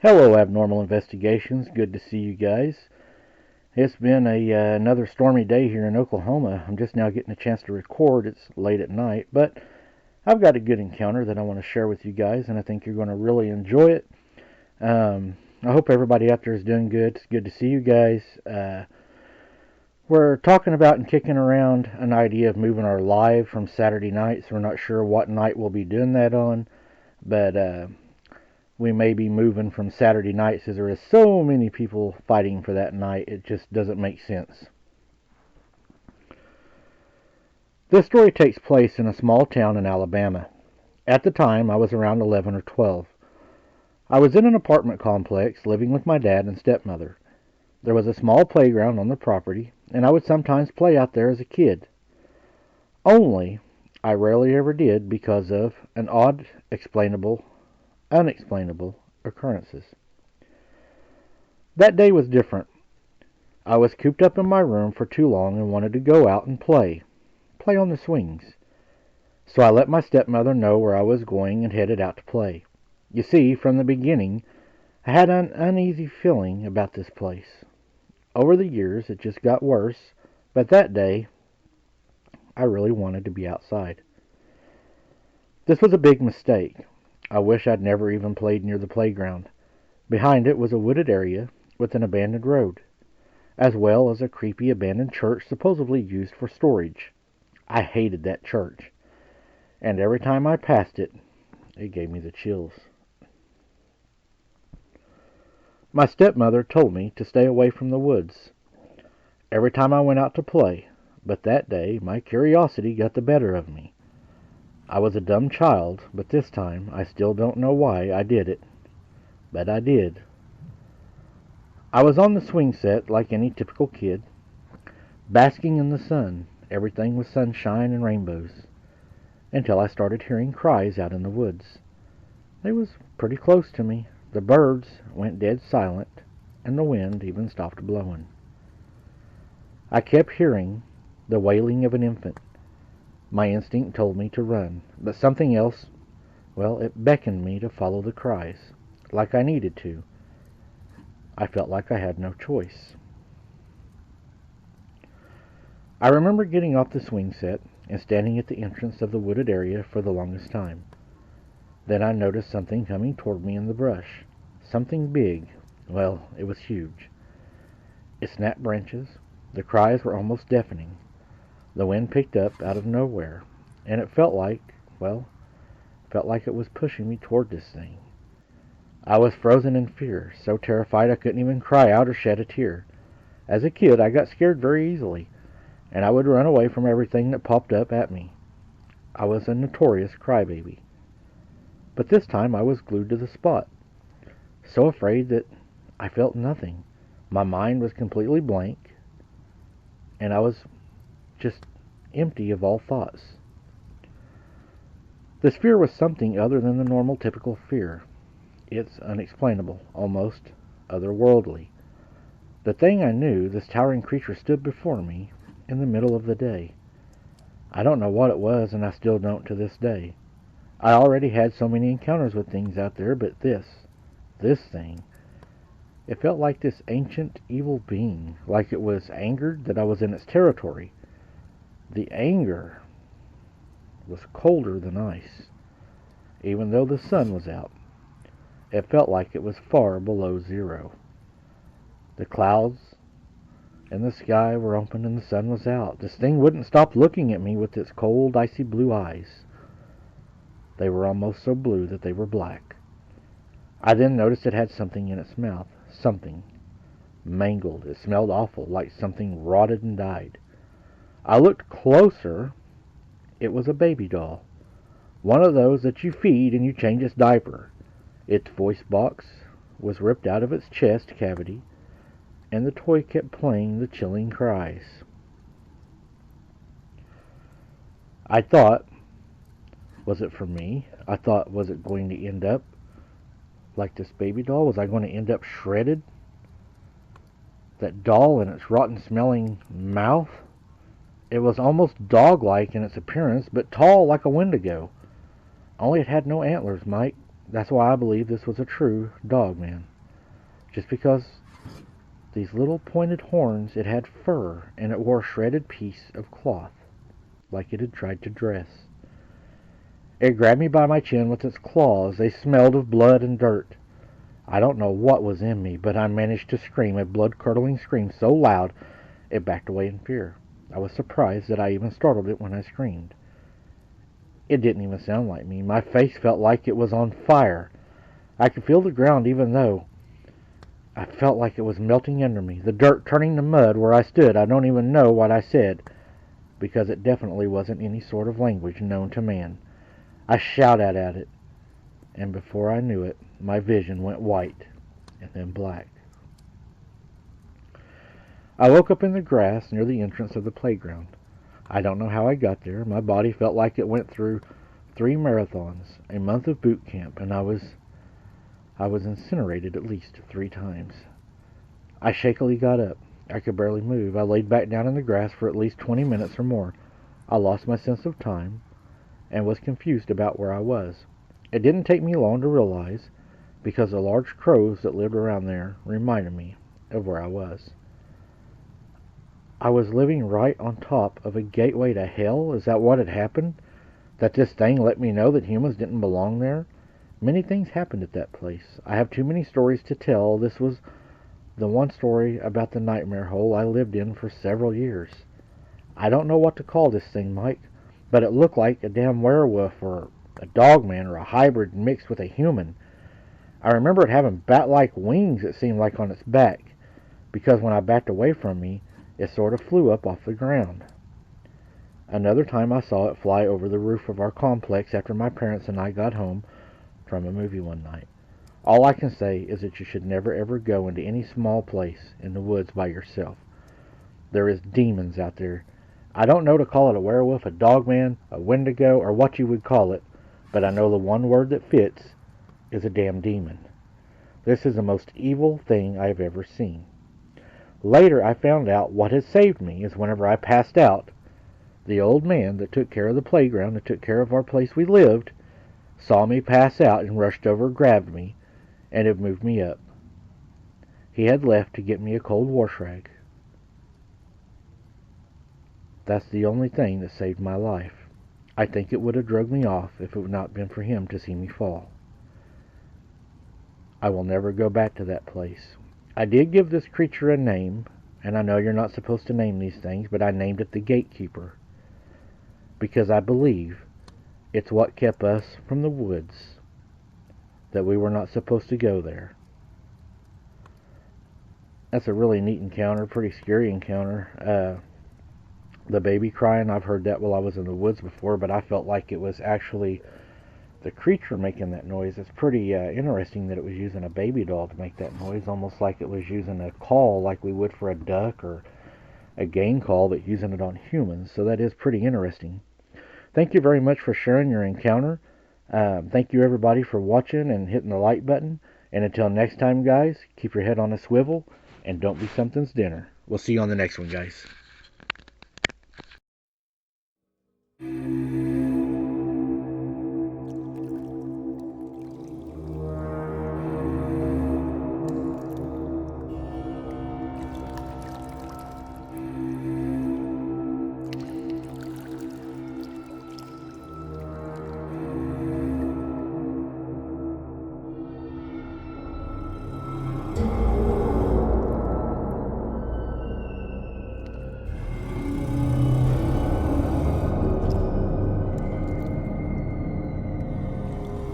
Hello, Abnormal Investigations. Good to see you guys. It's been another stormy day here in Oklahoma. I'm just now getting a chance to record. It's late at night, but I've got a good encounter that I want to share with you guys, and I think you're going to really enjoy it. I hope everybody out there is doing good. It's good to see you guys. We're talking about and kicking around an idea of moving our live from Saturday nights. We're not sure what night we'll be doing that on, but we may be moving from Saturday nights as there is so many people fighting for that night. It just doesn't make sense. This story takes place in a small town in Alabama. At the time, I was around 11 or 12. I was in an apartment complex living with my dad and stepmother. There was a small playground on the property, and I would sometimes play out there as a kid. Only, I rarely ever did because of an odd, unexplainable occurrences. That day was different. I was cooped up in my room for too long and wanted to go out and play on the swings. So I let my stepmother know where I was going and headed out to play. You see, from the beginning, I had an uneasy feeling about this place. Over the years, it just got worse, but that day, I really wanted to be outside. This was a big mistake. I wish I'd never even played near the playground. Behind it was a wooded area with an abandoned road, as well as a creepy abandoned church supposedly used for storage. I hated that church, and every time I passed it, it gave me the chills. My stepmother told me to stay away from the woods every time I went out to play, but that day my curiosity got the better of me. I was a dumb child, but this time I still don't know why I did it, but I did. I was on the swing set like any typical kid, basking in the sun. Everything was sunshine and rainbows, until I started hearing cries out in the woods. They was pretty close to me. The birds went dead silent, and the wind even stopped blowing. I kept hearing the wailing of an infant. My instinct told me to run, but something else, it beckoned me to follow the cries, like I needed to. I felt like I had no choice. I remember getting off the swing set and standing at the entrance of the wooded area for the longest time. Then I noticed something coming toward me in the brush. Something big. It was huge. It snapped branches. The cries were almost deafening. The wind picked up out of nowhere, and it felt like it was pushing me toward this thing. I was frozen in fear, so terrified I couldn't even cry out or shed a tear. As a kid, I got scared very easily, and I would run away from everything that popped up at me. I was a notorious crybaby. But this time I was glued to the spot, so afraid that I felt nothing. My mind was completely blank, and I was just empty of all thoughts. This fear was something other than the normal typical fear. It's unexplainable, almost otherworldly. The thing I knew, this towering creature stood before me in the middle of the day. I don't know what it was, and I still don't to this day. I already had so many encounters with things out there, but this thing, it felt like this ancient evil being, like it was angered that I was in its territory. The anger was colder than ice, even though the sun was out. It felt like it was far below zero. The clouds and the sky were open and the sun was out. This thing wouldn't stop looking at me with its cold, icy blue eyes. They were almost so blue that they were black. I then noticed it had something in its mouth. Something mangled. It smelled awful, like something rotted and died. I looked closer. It was a baby doll. One of those that you feed and you change its diaper. Its voice box was ripped out of its chest cavity, and the toy kept playing the chilling cries. I thought, was it for me? I thought, was it going to end up like this baby doll? Was I going to end up shredded? That doll and its rotten-smelling mouth? It was almost dog-like in its appearance, but tall like a wendigo. Only it had no antlers, Mike. That's why I believe this was a true Dogman. just because these little pointed horns, it had fur, and it wore a shredded piece of cloth, like it had tried to dress. It grabbed me by my chin with its claws. They smelled of blood and dirt. I don't know what was in me, but I managed to scream a blood-curdling scream so loud it backed away in fear. I was surprised that I even startled it when I screamed. It didn't even sound like me. My face felt like it was on fire. I could feel the ground even though I felt like it was melting under me, the dirt turning to mud where I stood. I don't even know what I said, because it definitely wasn't any sort of language known to man. I shouted at it, and before I knew it, my vision went white and then black. I woke up in the grass near the entrance of the playground. I don't know how I got there. My body felt like it went through 3 marathons, a month of boot camp, and I was incinerated at least 3 times. I shakily got up. I could barely move. I laid back down in the grass for at least 20 minutes or more. I lost my sense of time and was confused about where I was. It didn't take me long to realize, because the large crows that lived around there reminded me of where I was. I was living right on top of a gateway to hell? Is that what had happened? That this thing let me know that humans didn't belong there? Many things happened at that place. I have too many stories to tell. This was the one story about the nightmare hole I lived in for several years. I don't know what to call this thing, Mike, but it looked like a damn werewolf or a dogman or a hybrid mixed with a human. I remember it having bat-like wings, it seemed like, on its back, because when I backed away from me, it sort of flew up off the ground. Another time I saw it fly over the roof of our complex after my parents and I got home from a movie one night. All I can say is that you should never ever go into any small place in the woods by yourself. There is demons out there. I don't know to call it a werewolf, a dogman, a wendigo, or what you would call it, but I know the one word that fits is a damn demon. This is the most evil thing I have ever seen. Later I found out what had saved me is whenever I passed out, the old man that took care of the playground, that took care of our place we lived, saw me pass out and rushed over, grabbed me, and had moved me up. He had left to get me a cold wash rag. That's the only thing that saved my life. I think it would have drugged me off if it had not been for him to see me fall. I will never go back to that place. I did give this creature a name, and I know you're not supposed to name these things, but I named it the Gatekeeper, because I believe it's what kept us from the woods, that we were not supposed to go there. That's a really neat encounter, pretty scary encounter. The baby crying, I've heard that while I was in the woods before, but I felt like it was actually the creature making that noise. It's pretty interesting that it was using a baby doll to make that noise, almost like it was using a call like we would for a duck or a game call, but using it on humans. So that is pretty interesting. Thank you very much for sharing your encounter. Thank you everybody for watching and hitting the like button. And until next time, guys, keep your head on a swivel and don't be something's dinner. We'll see you on the next one, guys.